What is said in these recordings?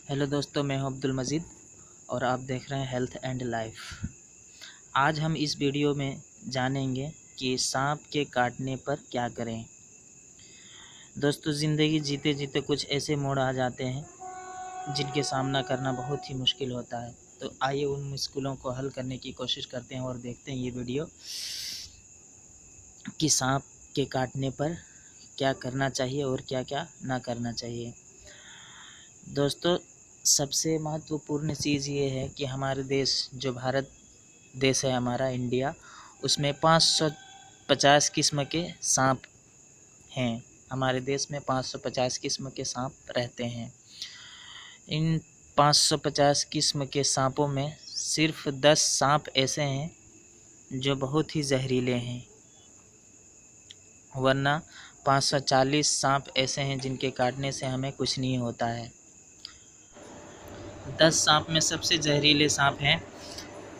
Hello दोस्तों, मैं हूं अब्दुल मजीद और आप देख रहे हैं हेल्थ एंड लाइफ। आज हम इस वीडियो में जानेंगे कि सांप के काटने पर क्या करें। दोस्तों, ज़िंदगी जीते जीते कुछ ऐसे मोड़ आ जाते हैं जिनके सामना करना बहुत ही मुश्किल होता है। तो आइए उन मुश्किलों को हल करने की कोशिश करते हैं और देखते हैं ये वीडियो कि सांप के काटने पर क्या करना चाहिए और क्या क्या ना करना चाहिए। दोस्तों, सबसे महत्वपूर्ण चीज़ ये है कि हमारे देश जो भारत देश है हमारा इंडिया, उसमें 550 किस्म के सांप हैं। हमारे देश में 550 किस्म के सांप रहते हैं। इन 550 किस्म के सांपों में सिर्फ 10 सांप ऐसे हैं जो बहुत ही जहरीले हैं, वरना 540 सांप ऐसे हैं जिनके काटने से हमें कुछ नहीं होता है। 10 सांप में सबसे जहरीले सांप हैं,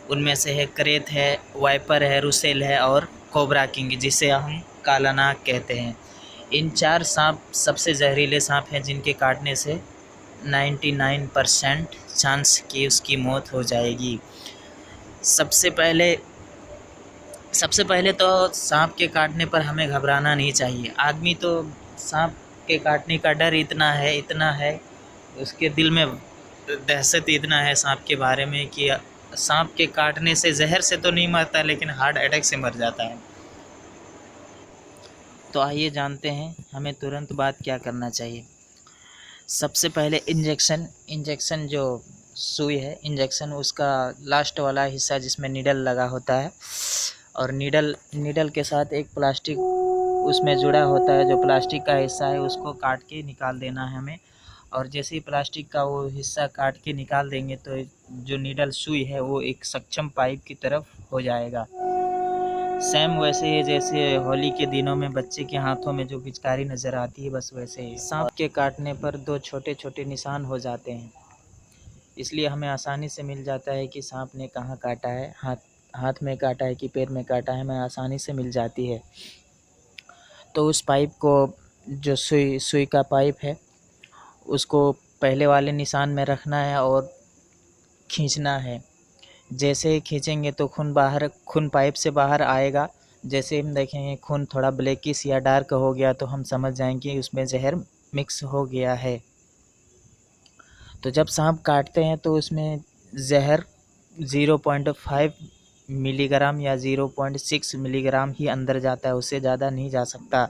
उनमें से है करेत है, वाइपर है, रुसेल है और कोबरा किंग, जिसे हम काला नाग कहते हैं। इन 4 सांप सबसे जहरीले सांप हैं जिनके काटने से 99% चांस कि उसकी मौत हो जाएगी। सबसे पहले तो सांप के काटने पर हमें घबराना नहीं चाहिए। आदमी तो सांप के काटने का डर इतना है, उसके दिल में दहशत इतना है सांप के बारे में कि सांप के काटने से जहर से तो नहीं मरता, लेकिन हार्ट अटैक से मर जाता है। तो आइए जानते हैं हमें तुरंत बाद क्या करना चाहिए। सबसे पहले इंजेक्शन जो सुई है, इंजेक्शन उसका लास्ट वाला हिस्सा जिसमें नीडल लगा होता है, और नीडल के साथ एक प्लास्टिक उसमें जुड़ा होता है। जो प्लास्टिक का हिस्सा है उसको काट के निकाल देना है हमें। और जैसे ही प्लास्टिक का वो हिस्सा काट के निकाल देंगे तो जो नीडल सुई है वो एक सक्षम पाइप की तरफ हो जाएगा। सेम वैसे ही जैसे होली के दिनों में बच्चे के हाथों में जो पिचकारी नज़र आती है, बस वैसे ही सांप के काटने पर 2 छोटे छोटे निशान हो जाते हैं, इसलिए हमें आसानी से मिल जाता है कि सांप ने कहाँ काटा है, हाथ में काटा है कि पैर में काटा है, हमें आसानी से मिल जाती है। तो उस पाइप को, जो सुई का पाइप है, उसको पहले वाले निशान में रखना है और खींचना है। जैसे ही खींचेंगे तो खून पाइप से बाहर आएगा। जैसे हम देखेंगे खून थोड़ा ब्लैकिश या डार्क हो गया तो हम समझ जाएंगे उसमें जहर मिक्स हो गया है। तो जब सांप काटते हैं तो उसमें जहर 0.5 मिलीग्राम या 0.6 मिलीग्राम ही अंदर जाता है, उससे ज़्यादा नहीं जा सकता।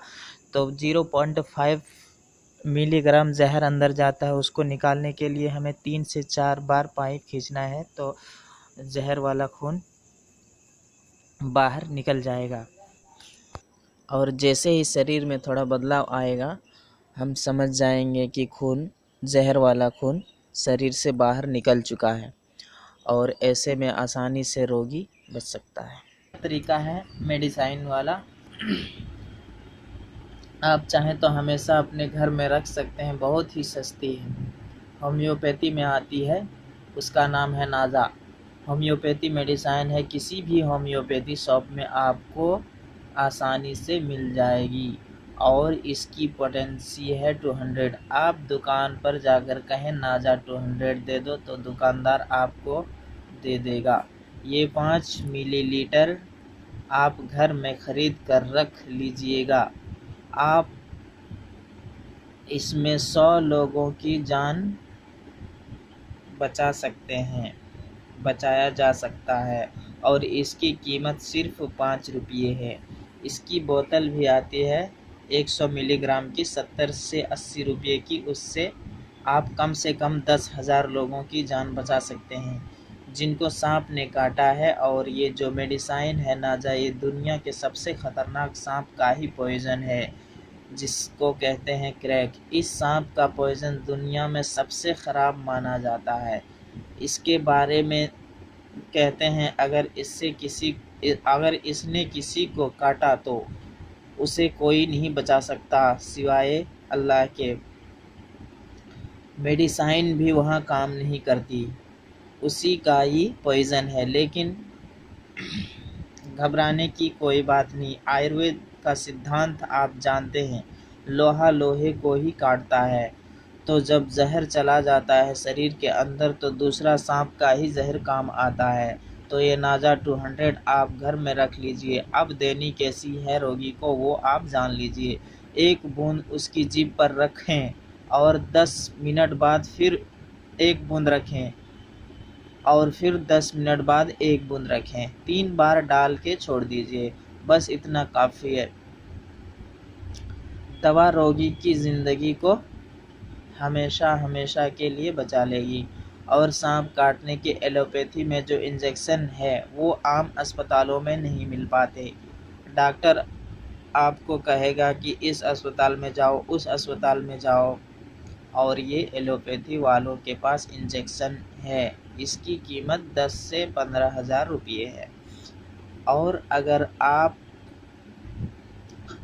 तो 0.5 मिलीग्राम जहर अंदर जाता है। उसको निकालने के लिए हमें 3 से 4 बार पाइप खींचना है तो जहर वाला खून बाहर निकल जाएगा। और जैसे ही शरीर में थोड़ा बदलाव आएगा, हम समझ जाएंगे कि जहर वाला खून शरीर से बाहर निकल चुका है, और ऐसे में आसानी से रोगी बच सकता है। तरीका है मेडिसाइन वाला। आप चाहें तो हमेशा अपने घर में रख सकते हैं, बहुत ही सस्ती है, होम्योपैथी में आती है, उसका नाम है नाज़ा। होम्योपैथी मेडिसाइन है, किसी भी होम्योपैथी शॉप में आपको आसानी से मिल जाएगी, और इसकी पोटेंसी है 200। आप दुकान पर जाकर कहें नाज़ा 200 दे दो तो दुकानदार आपको दे देगा। ये 5 मिलीलीटर आप घर में ख़रीद कर रख लीजिएगा। आप इसमें 100 लोगों की जान बचाया जा सकता है, और इसकी कीमत सिर्फ 5 रुपये है। इसकी बोतल भी आती है 100 मिलीग्राम की, 70 से 80 रुपये की। उससे आप कम से कम 10,000 लोगों की जान बचा सकते हैं जिनको सांप ने काटा है। और ये जो मेडिसाइन है नाज़ा, ये दुनिया के सबसे ख़तरनाक सांप का ही पॉइज़न है, जिसको कहते हैं क्रैक। इस सांप का पॉइज़न दुनिया में सबसे ख़राब माना जाता है। इसके बारे में कहते हैं अगर इसने किसी को काटा तो उसे कोई नहीं बचा सकता सिवाय अल्लाह के। मेडिसाइन भी वहाँ काम नहीं करती, उसी का ही पॉइज़न है। लेकिन घबराने की कोई बात नहीं। आयुर्वेद का सिद्धांत आप जानते हैं, लोहा लोहे को ही काटता है। तो जब जहर चला जाता है शरीर के अंदर तो दूसरा सांप का ही जहर काम आता है। तो ये नाजा 200 आप घर में रख लीजिए। अब देनी कैसी है रोगी को वो आप जान लीजिए। 1 बूंद उसकी जीभ पर रखें और 10 मिनट बाद फिर 1 बूंद रखें और फिर 10 मिनट बाद 1 बूंद रखें। 3 बार डाल के छोड़ दीजिए। बस इतना काफ़ी है। दवा रोगी की ज़िंदगी को हमेशा हमेशा के लिए बचा लेगी। और सांप काटने के एलोपैथी में जो इंजेक्शन है वो आम अस्पतालों में नहीं मिल पाते। डॉक्टर आपको कहेगा कि इस अस्पताल में जाओ, उस अस्पताल में जाओ, और ये एलोपैथी वालों के पास इंजेक्शन है। इसकी कीमत 10 से 15 हज़ार रुपये है।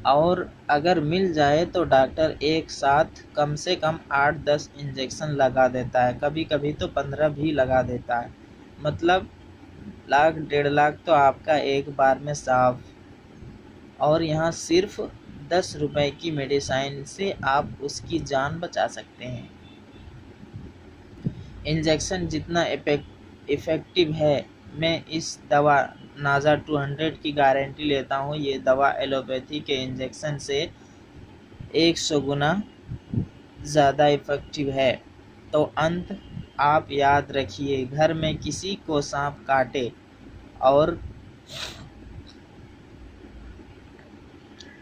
और अगर मिल जाए तो डॉक्टर एक साथ कम से कम 8-10 इंजेक्शन लगा देता है। कभी कभी तो 15 भी लगा देता है। मतलब 1,00,000-1,50,000 तो आपका एक बार में साफ। और यहाँ सिर्फ 10 रुपए की मेडिसिन से आप उसकी जान बचा सकते हैं। इंजेक्शन जितना इफ़ेक्टिव है, मैं इस दवा नाजा 200 की गारंटी लेता हूँ। ये दवा एलोपैथी के इंजेक्शन से 100 गुना ज़्यादा इफ़ेक्टिव है। तो अंत आप याद रखिए, घर में किसी को सांप काटे और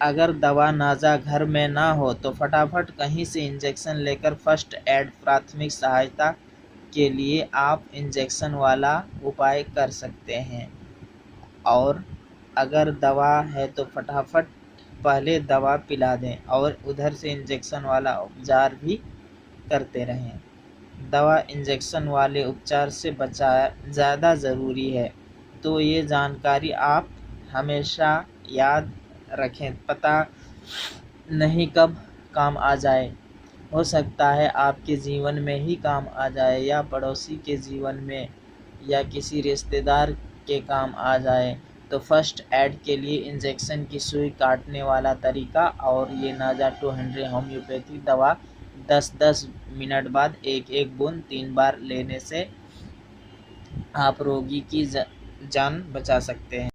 अगर दवा नाजा घर में ना हो तो फटाफट कहीं से इंजेक्शन लेकर फर्स्ट एड प्राथमिक सहायता के लिए आप इंजेक्शन वाला उपाय कर सकते हैं। और अगर दवा है तो फटाफट पहले दवा पिला दें और उधर से इंजेक्शन वाला उपचार भी करते रहें। दवा इंजेक्शन वाले उपचार से बचाया ज़्यादा ज़रूरी है। तो ये जानकारी आप हमेशा याद रखें। पता नहीं कब काम आ जाए। हो सकता है आपके जीवन में ही काम आ जाए, या पड़ोसी के जीवन में, या किसी रिश्तेदार के काम आ जाए। तो फर्स्ट एड के लिए इंजेक्शन की सुई काटने वाला तरीका और ये नाजा 200 होम्योपैथी दवा 10-10 मिनट बाद 1-1 बूंद 3 बार लेने से आप रोगी की जान बचा सकते हैं।